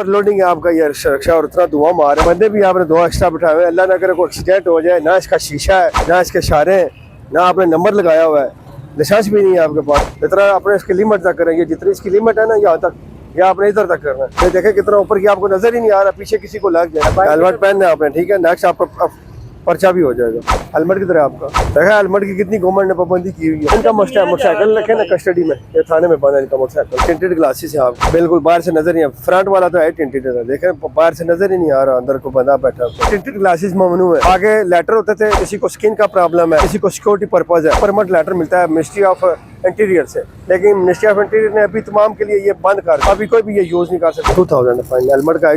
Overloading है आपका ये रिक्शा और इतना धुआं मार है। बंदे भी आपने 2 एक्स्ट्रा बिठाए हुए, अल्लाह ना करे कोई एक्सीडेंट हो जाए। ना इसका शीशा है, ना इसके इशारे हैं, ना आपने नंबर लगाया हुआ है, लाइसेंस भी नहीं है आपके पास। इतना आपने इसकी लिमिट तक करेंगे, जितनी इसकी लिमिट है ना यहाँ तक, या आपने इधर तक करना है। देखें कितना ऊपर की आपको नजर ही नहीं आ रहा, पीछे किसी को लग जाए। हेलमेट पहनना है आपने, ठीक है, नेक्स्ट आपका पर्चा भी हो जाएगा। हेलमेट की तरह आपका देखा, हेलमेट की कितनी गवर्नमेंट ने पाबंदी की हुई है। इनका मस्ट है मोटरसाइकिल रखे ना कस्टडी में, ये थाने में बना इनका मोटरसाइकिल। टिंटेड ग्लासेस है आप, बिल्कुल बाहर से नजर नहीं, फ्रंट वाला तो है टिंटेड है, देखें बाहर से नजर ही नहीं आ रहा अंदर को बंदा बैठा। टिंटेड ग्लासेस ममनू है। आगे लेटर होते थे, किसी को स्किन का प्रॉब्लम है, किसी को सिक्योरिटी पर्पज है, परमिट लेटर मिलता है मिनिस्ट्री ऑफ इंटीरियर से, लेकिन मिनिस्ट्री ऑफ इंटीरियर ने अभी तमाम के लिए ये बंद कर, अभी कोई भी ये यूज नहीं कर सकता। 2000 फाइन हेलमेट का है,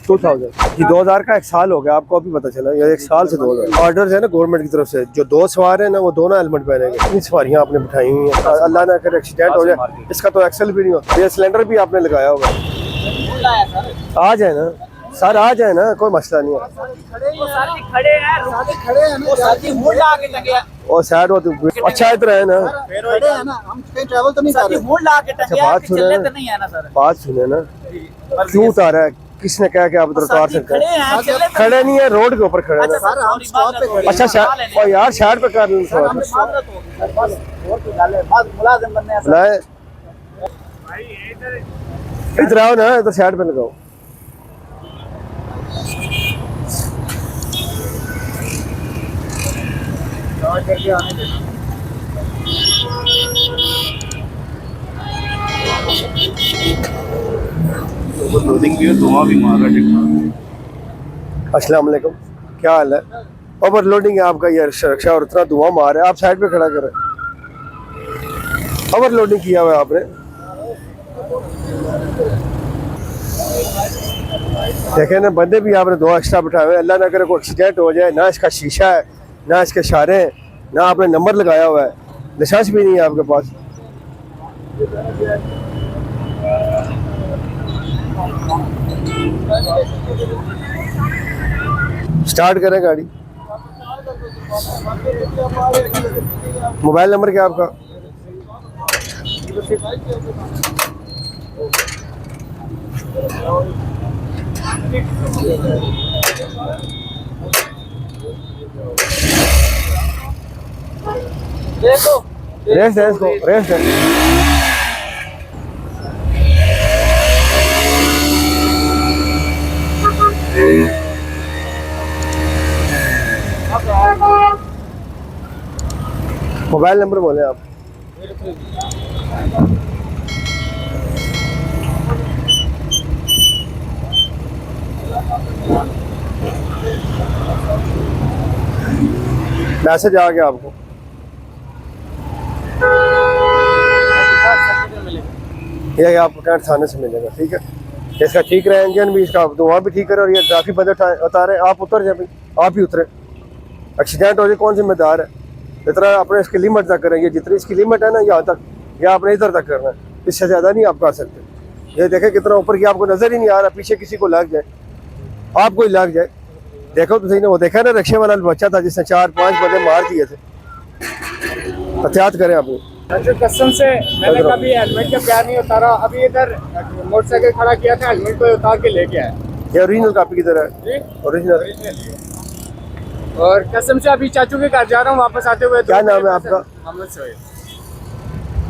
2000 जी 2000 का 1 साल हो गया, आपको अभी पता चला, ये 1 साल से 2000 ऑर्डर है ना गवर्नमेंट की तरफ से। जो 2 सवार है ना वो दोनों हेलमेट पहनेंगे। इतनी सवारियां आपने बिठाई हुई हैं, अल्लाह ना करे एक्सीडेंट हो जाए। इसका तो एक्सल भी नहीं होता। ये सिलेंडर भी आपने लगाया होगा। आ जाए ना सर, आ जाए ना, कोई मसला नहीं है। और साइड हो तो अच्छा इधर है ना, बात सुने ना, क्यों उतारा है, किसने कहा कि आप उधर उतार सकते हैं? खड़े नहीं है, रोड के ऊपर खड़े हैं। अच्छा और यार साइड पे कर बुलाए, इधर आओ ना, इधर साइड पे लगाओ। धुआं भी मार रहा है। अस्सलाम वालेकुम, क्या हाल है? ओवरलोडिंग है आपका ये रिक्शा और इतना धुआं मार है, आप साइड पे खड़ा करें। ओवरलोडिंग किया हुआ है आपने। देखे ना, बंदे भी आपने 2 एक्स्ट्रा बिठाए हुए, अल्लाह ना करे कोई एक्सीडेंट हो जाए। ना इसका शीशा है, ना इसके इशारे हैं, ना आपने नंबर लगाया हुआ है, लाइसेंस भी नहीं है आपके पास। स्टार्ट करें गाड़ी। मोबाइल नंबर क्या आपका? रेस है इसको, रेस है। मोबाइल नंबर बोले आप। मैसेज आ गया आपको। ये आपको कैंट थाने से मिलेगा, ठीक है। इसका ठीक रहे, इंजन भी इसका धुआं भी ठीक करे, और ये काफी बंदे उतारे, आप उतर जाए भाई, आप ही उतरे। एक्सीडेंट हो जाए कौन जिम्मेदार है? इतना आपने इसकी लिमिट तक करेंगे, जितनी इसकी लिमिट है ना यहाँ तक, या आपने इधर तक करना है, इससे ज़्यादा नहीं आप कर सकते। ये देखें कितना ऊपर की आपको नज़र ही नहीं आ रहा, पीछे किसी को लग जाए, आपको ही लग जाए। देखो तो सही ना, वो देखा ना रिक्शे वाला बच्चा था जिसने 4-5 बंदे मार दिए थे। एहतियात करें अपनी। अच्छा, कसम से मैंने कभी हेलमेट का प्यार नहीं उतारा। अभी इधर मोटरसाइकिल खड़ा किया था, हेलमेट को उतार के लेके आया। ये ओरिजिनल कॉपी की तरह है, ओरिजिनल। और कसम से अभी चाचू के घर जा रहा हूँ, वापस आते हुए। क्या नाम है आपका? मोहम्मद सोहेल।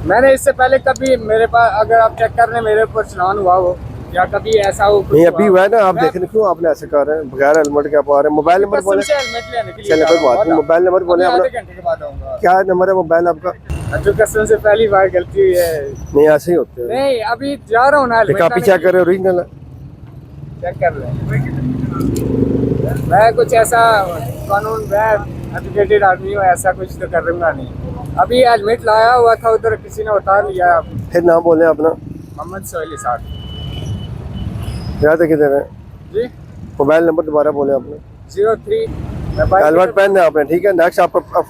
मैंने इससे पहले कभी मेरे पास, अगर आप चेक कर रहे हैं, मेरे ऊपर चलान हुआ हो या कभी ऐसा हो नहीं, अभी हुआ है ना, आप देख रहे क्यों आपने ऐसे कर रहे हैं बगैर हेलमेट के? आप आ रहे हैं, मोबाइल नंबर बोले। चलिए कोई बात नहीं, मोबाइल नंबर बोले अपना। घंटे के बाद आऊंगा। क्या नंबर है मोबाइल आपका? जो कसम से पहली बार गलती हुई है। नहीं ऐसे ही होते हैं। नहीं, अभी जा रहा हूँ ना, कॉपी चेक कर रहे हो, ओरिजिनल है, चेक कर रहे। मैं कुछ ऐसा कानून, मैं एजुकेटेड आदमी हूँ, ऐसा कुछ तो कर दूंगा नहीं। अभी हेलमेट लाया हुआ था, उधर किसी ने उतार लिया। फिर नाम बोले अपना। मोहम्मद सोहेल साहब। याद है किधर है जी? मोबाइल नंबर दोबारा बोले आपने। 03। हेलमेट पहनना है आपने, ठीक है, नेक्स्ट आपका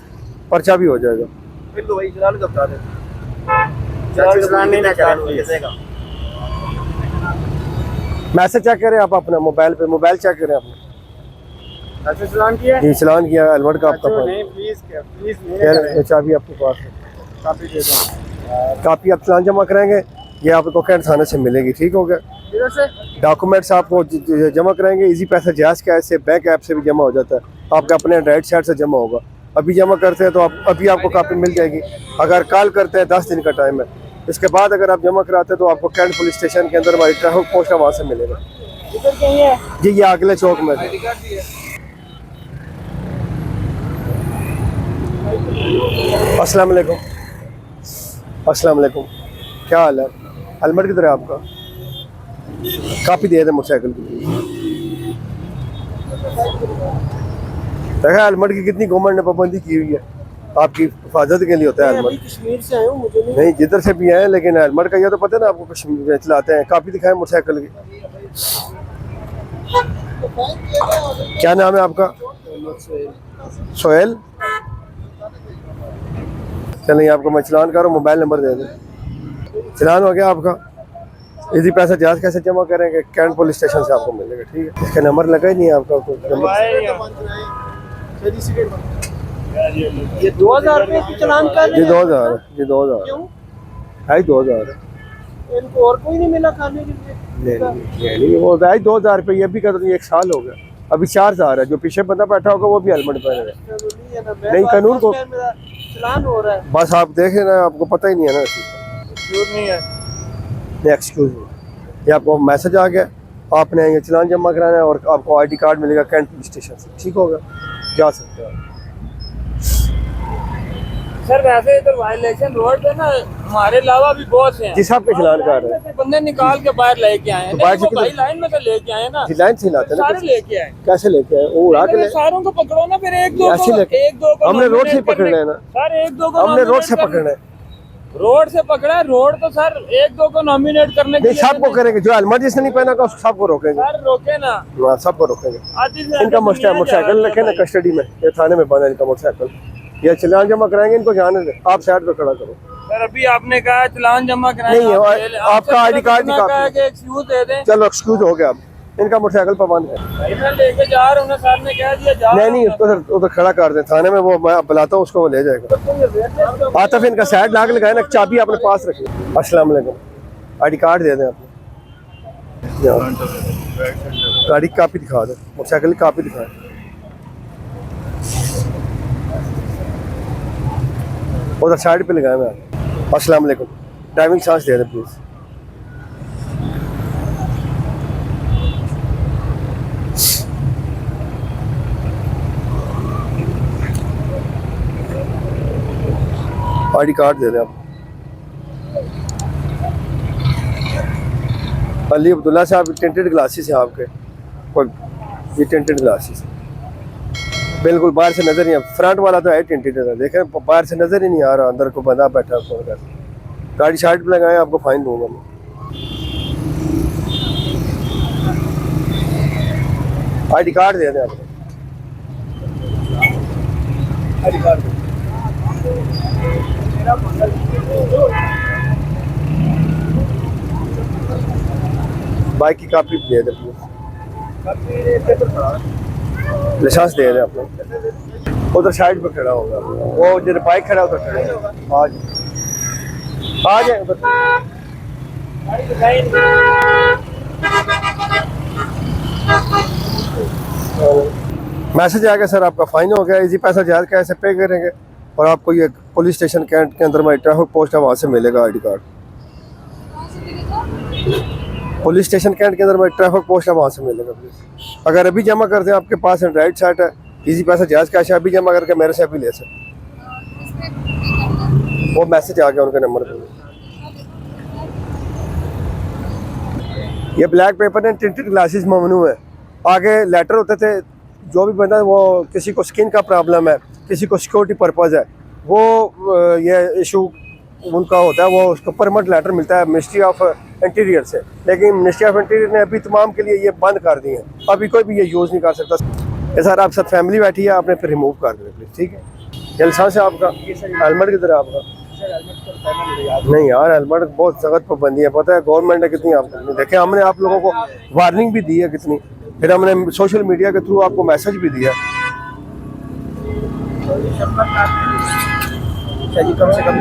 पर्चा भी हो जाएगा। मैसेज चेक करें आप अपना मोबाइल पे, मोबाइल चेक करें आपने। अच्छा, चलान किया? जी चलान किया, हेलमेट का आपका। नहीं, प्लीज चाबी आपके पास है, कापी दे दो। कापी आप चलान जमा कराएंगे, ये आपको कैंट थाने से मिलेगी, ठीक हो गया। इधर से डॉक्यूमेंट्स आपको जमा कराएंगे, इजी पैसा जहाज के ऐप से, बैंक ऐप से भी जमा हो जाता है, आपका अपने एंड्राइड सेट से जमा होगा। अभी जमा करते हैं तो आप अभी आपको कापी मिल जाएगी। अगर कॉल करते हैं 10 दिन का टाइम है। इसके बाद अगर आप जमा कराते हैं तो आपको कैंट पुलिस स्टेशन के अंदर हमारी ट्रैफिक पोस्ट है, वहाँ से मिलेगा। इधर कहीं है जी ये अगले चौक में है। अस्सलाम वालेकुम। अस्सलाम वालेकुम, क्या हाल है? हेलमेट किधर है आपका? कापी दे दे मोटरसाइकिल की। देखा हेलमेट की कितनी गवर्नमेंट ने पाबंदी की हुई है, आपकी हिफाजत के लिए होता है हेलमेट। कश्मीर से आए हूँ, मुझे नहीं जिधर से भी आए, लेकिन हेलमेट का ये तो पता है ना आपको, कश्मीर में चलाते हैं। कापी दिखाएं मोटरसाइकिल की। क्या नाम है आपका? सोहेल। चलिए आपको मैं चलान करूँ, मोबाइल नंबर दे दें। चलान हो गया आपका। इसी पैसा जहाज कैसे जमा करेंगे? कैंट पुलिस स्टेशन से आपको मिलेगा, ठीक है। इसका नंबर लगा ही नहीं है आपका कोई नंबर। ये 2000 रुपये की चालान कर जी 2000 जी 2000 है, 2000 इनको और कोई नहीं मिला खाने के लिए? नहीं वो है 2000 रुपये। ये भी कर 1 साल हो गया, अभी 4000 है। जो पीछे बंदा बैठा होगा वो भी हेलमेट पहनेगा। नहीं कानून को चालान हो रहा है, बस आप देखें ना, आपको पता ही नहीं है ना। झूठ नहीं है। नहीं एक्सक्यूज मी, ये आपको मैसेज आ गया, आपने ये चलान जमा कराना है और आपको आईडी कार्ड मिलेगा कैंट पुलिस स्टेशन से, ठीक होगा, जा सकते हैं। सर वैसे इधर वायलेशन रोड पे ना हमारे अलावा भी बहुत से हैं। जिस आपके चलान कर रहे हैं बंदे निकाल के बाहर लेके आए हैं। तो बाहर नहीं, वो से भाई लाइन में से लेके आए ना, लाइन से लाते हैं सारे ना, लेके आए। कैसे लेके आए? वो उड़ा के ले, सारों को पकड़ो ना, फिर एक दो ऐसे को लेके हमने रोड से पकड़ना है ना, सर एक दो को हमने रोड से पकड़ना है। रोड से पकड़ा है। रोड तो सर एक दो को नॉमिनेट करने के नहीं लिए सबको करेंगे, जो हेलमेट जिसने नहीं पहना उसको सबको रोकेंगे। सर रोके ना, हाँ सबको रोकेंगे। आधी से इनका मोटरसाइकिल रखे ना कस्टडी में, ये थाने में बंद है इनका मोटरसाइकिल। ये चलान जमा कराएंगे, इनको जाने दे, आप साइड पे खड़ा करो। सर अभी आपने कहा चलान जमा कराएं, नहीं है, आपका आईडी कार्ड कहा कि एक्सक्यूज दे दें। चलो एक्सक्यूज हो गया, अब इनका मोटरसाइकिल पर बंद है। मैं लेके जा रहा हूँ, सर ने कह दिया जा। नहीं उसको उधर खड़ा कर दे थाने में, वो मैं बुलाता हूँ उसको, वो ले जाएगा। आतिफ इनका साइड लाग लगाए ना, चाबी अपने पास रखिए। अस्सलाम वालेकुम, आईडी कार्ड दे दें आपने, गाड़ी की कापी दिखा दे, मोटरसाइकिल की कापी दिखाएं। उधर साइड पे लगाए मैं। अस्सलाम वालेकुम, ड्राइविंग लाइसेंस दे दें प्लीज। आईडी कार्ड दे दें आप। अली अब्दुल्ला साहब, टेंटेड ग्लासेस हैं आपके, और ये टेंटेड ग्लासेस बिल्कुल बाहर से नजर नहीं, फ्रंट वाला तो है टेंटेड है, देखें बाहर से नजर ही नहीं आ रहा, अंदर को बंदा बैठा है। गाड़ी साइड पे लगाए, आपको फाइन दूंगा मैं। आईडी कार्ड दे दें आपको, आईडी कार्ड बाइक की कापी दे दे प्लीज, लाइसेंस दे दे आपको। उधर साइड पे खड़ा होगा वो, जो बाइक खड़ा उधर खड़ा है, आ जाए उधर। मैसेज आ गया सर, आपका फाइन हो गया, इजी पैसा जहाज का ऐसे पे करेंगे और आपको ये पुलिस स्टेशन कैंट के अंदर में ट्रैफिक पोस्ट है, वहाँ से मिलेगा ID card. Police station cantt के अंदर में ट्रैफिक पोस्ट है, वहाँ से मिलेगा प्लीज। अगर अभी जमा करते हैं, आपके पास एंड्राइड सेट है, इजी पैसा जहाज कैश है, अभी जमा करके मेरे से अभी ले सकते। वो मैसेज आ गया उनके नंबर पे। ये ब्लैक पेपर है, टिंटेड ग्लासेस ममनू है। आगे लेटर होते थे, जो भी बंदा वो किसी को स्किन का प्रॉब्लम है, किसी को सिक्योरिटी पर्पज़ है, वो ये इशू उनका होता है, वो उसको परमिट लेटर मिलता है मिनिस्ट्री ऑफ इंटीरियर से। लेकिन मिनिस्ट्री ऑफ इंटीरियर ने अभी तमाम के लिए ये बंद कर दी है, अभी कोई भी ये यूज़ नहीं कर सकता। ये सर आप सब फैमिली बैठी है, आपने फिर रिमूव कर देना प्लीज़, ठीक है। जलसा से आपका हेलमेट किधर है आपका? नहीं यार, हेलमेट बहुत सख्त पाबंदी है, पता है गवर्नमेंट ने कितनी, आपको देखे हमने आप लोगों को वार्निंग भी दी है कितनी, फिर हमने सोशल मीडिया के थ्रू आपको मैसेज भी दिया। कम से कम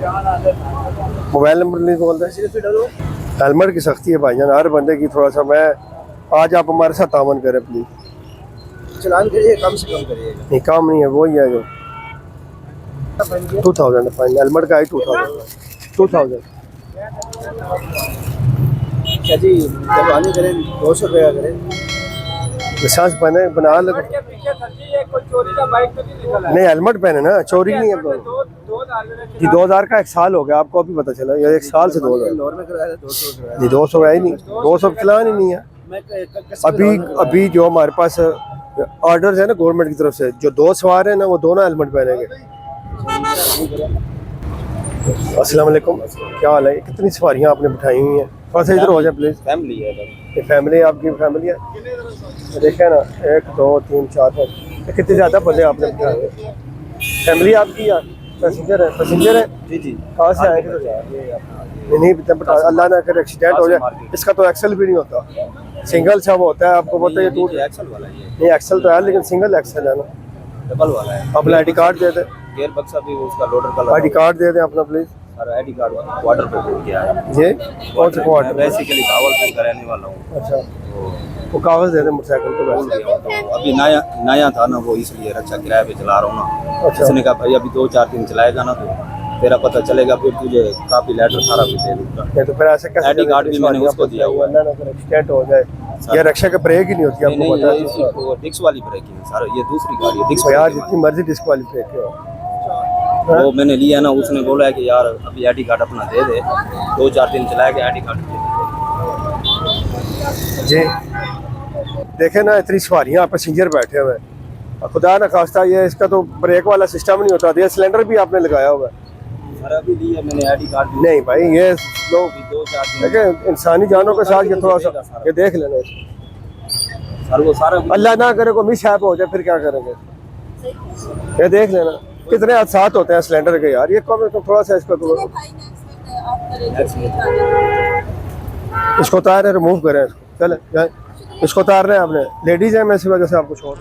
मोबाइल नंबर नहीं बोलते। हेलमेट की सख्ती है भाईजान हर बंदे की। थोड़ा सा मैं आज आप हमारे साथ तावन करें प्लीज। चलान करिए, कम से कम करिए। नहीं काम नहीं है, वही है जो 2000 फाइन। हेलमेट का ही 2000। अच्छा जी, जब करें 200 रुपया करें। लाइसेंस पहने बना ले। के पीछे सर जी ये कोई चोरी का बाइक तो नहीं निकला है? नहीं हेलमेट पहने ना, चोरी नहीं है। 2000 जी 2000 का 1 साल हो गया, आपको अभी पता चला। ये 1 साल से 2000 लोर में करवाया था 200 रुपया। जी 200 है ही नहीं, 200 चलान ही नहीं है। मैं अभी जो हमारे पास ऑर्डर्स है ना गवर्नमेंट की तरफ से, जो 2 सवार हैं ना वो दोनों हेलमेट पहनेंगे। अस्सलाम वालेकुम, क्या हाल है? कितनी सवारियाँ आपने बिठाई हुई हैं? थोड़ा सा इधर हो जाए प्लीज। फैमिली है बस। ये फैमिली आपकी फैमिली है? देखें ना 1 2 3 4 5 कितने ज़्यादा बंदे आपने बिठाए हुए। फैमिली आपकी या पैसेंजर है? पैसेंजर है। जी जी। कहाँ से आएंगे? नहीं अल्लाह ना करे एक्सीडेंट हो जाए। इसका तो एक्सल भी नहीं होता, सिंगल सा वो होता है, आपको पता है। टूट एक्सल वाला ये नहीं एक्सल तो है लेकिन सिंगल एक्सल है ना। डबल वाला है। अपना आई डी कार्ड दे दें। गेयर बक्सा भी उसका लोडर का आई डी कार्ड दे दें अपना प्लीज। और आई डी कार्ड वाटर पे गया है। जी कौन से क्वार्टर? बेसिकली भावलपुर का रहने वाला हूँ। अच्छा वो कागज दे दें मोटरसाइकिल पे भूल वैसे। गया हूँ, तो अभी नया नया था ना वो, इसलिए रक्षा किराए पे चला रहा हूँ ना। अच्छा। उसने कहा भाई अभी 2-4 दिन चलाएगा ना तो तेरा पता चलेगा, फिर तुझे काफी लेटर सारा कुछ दे दूंगा। नहीं तो फिर ऐसे कैसे? ID कार्ड भी मैंने उसको दिया हुआ है। अल्लाह ना करे एक्सीडेंट हो जाए। ये रक्षा का ब्रेक ही नहीं होती, आपको पता है। वो डिक्स वाली ब्रेकिंग है सर, ये दूसरी गाड़ी है डिक्स तो यार वाली। जितनी मर्जी डिस्क्वालीफाई हो। वो मैंने लिया ना, उसने बोला है कि यार अभी आई डी कार्ड अपना दे दे, 2-4 दिन चलाएगा आई डी कार्ड दे दे। जी देखे ना इतनी सवारियाँ पैसेंजर बैठे हुए हैं, खुदा न खास्ता ये इसका तो ब्रेक वाला सिस्टम नहीं होता। ये सिलेंडर भी आपने लगाया हुआ है। सर अभी लिया मैंने आई डी कार्ड नहीं भाई ये लोग 2-4 दिन देखे इंसानी जानों के साथ ये थोड़ा सा ये देख लेना। सर वो सारा अल्लाह ना करे को मिस हैप हो जाए फिर क्या करेंगे? ये देख लेना कितने हादसात होते हैं सिलेंडर के यार। ये कम तो थोड़ा सा इसको तो इसको उतार रिमूव करें इसको। चले इसको उतार रहे हैं आपने, लेडीज है मैं इसी वजह से आपको छोड़